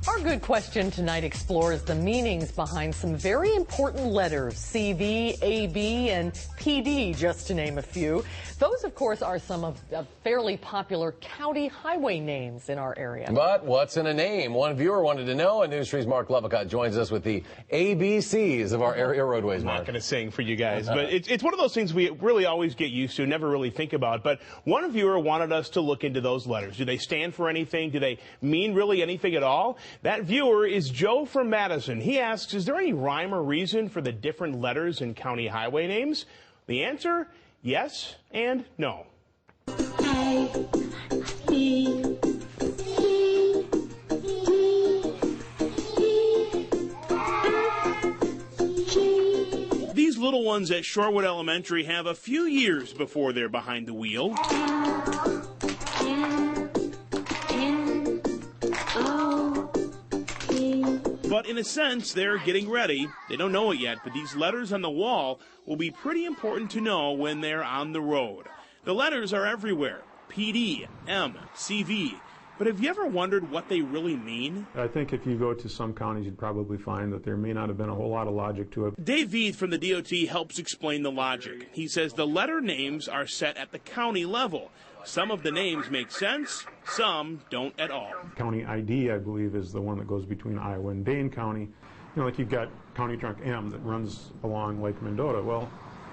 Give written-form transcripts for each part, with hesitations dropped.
Our good question tonight explores the meanings behind some very important letters, CV, AB, and PD, just to name a few. Those, of course, are some of the fairly popular county highway names in our area. But what's in a name? One viewer wanted to know, and News 3's Marc Lovicott joins us with the ABCs of our area roadways. I'm not going to sing for you guys, but it's one of those things we really always get used to, never really think about. But one viewer wanted us to look into those letters. Do they stand for anything? Do they mean really anything at all? That viewer is Joe from Madison. He asks, is there any rhyme or reason for the different letters in county highway names? The answer, yes and no. A, B, C, D, E, F, G. These little ones at Shorewood Elementary have a few years before they're behind the wheel. But in a sense, they're getting ready. They don't know it yet, but these letters on the wall will be pretty important to know when they're on the road. The letters are everywhere. PD, M, CV. But have you ever wondered what they really mean? I think if you go to some counties, you'd probably find that there may not have been a whole lot of logic to it. Dave Veith from the DOT helps explain the logic. He says the letter names are set at the county level. Some of the names make sense, some don't at all. County ID, I believe, is the one that goes between Iowa and Dane County. You know, like you've got County Trunk M that runs along Lake Mendota. Well,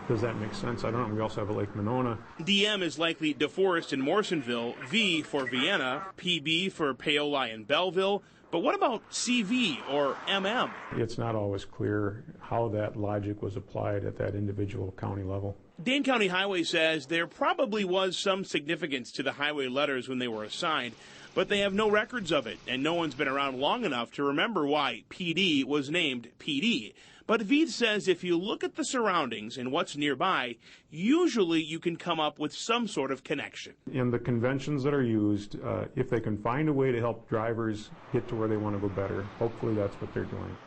does that make sense? I don't know. We also have a Lake Monona. DM is likely DeForest and Morrisonville, V for Vienna, PB for Paoli and Belleville. But what about CV or MM? It's not always clear how that logic was applied at that individual county level. Dane County Highway says there probably was some significance to the highway letters when they were assigned, but they have no records of it, and no one's been around long enough to remember why PD was named PD. But Veith says if you look at the surroundings and what's nearby, usually you can come up with some sort of connection. In the conventions that are used, if they can find a way to help drivers get to where they want to go better, hopefully that's what they're doing.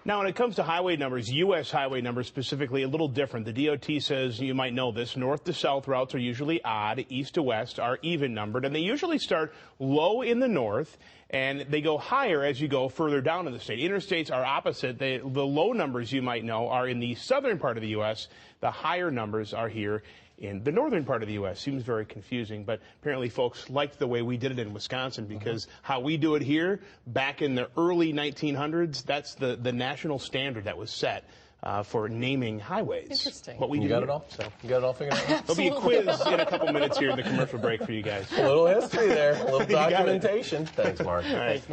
Now, when it comes to highway numbers, U.S. highway numbers specifically, a little different. The DOT says, you might know this, north to south routes are usually odd, east to west are even numbered, and they usually start low in the north, and they go higher as you go further down in the state. Interstates are opposite. The low numbers you might know are in the southern part of the U.S. The higher numbers are here in the northern part of the U.S. Seems very confusing, but apparently folks liked the way we did it in Wisconsin because how we do it here back in the early 1900s, that's the national standard that was set for naming highways. Interesting. What we You do got here. it all? So. You got it all figured out? There'll be a quiz in a couple minutes here in the commercial break for you guys. A little history there, a little You got it. documentation. Thanks, Marc. All right.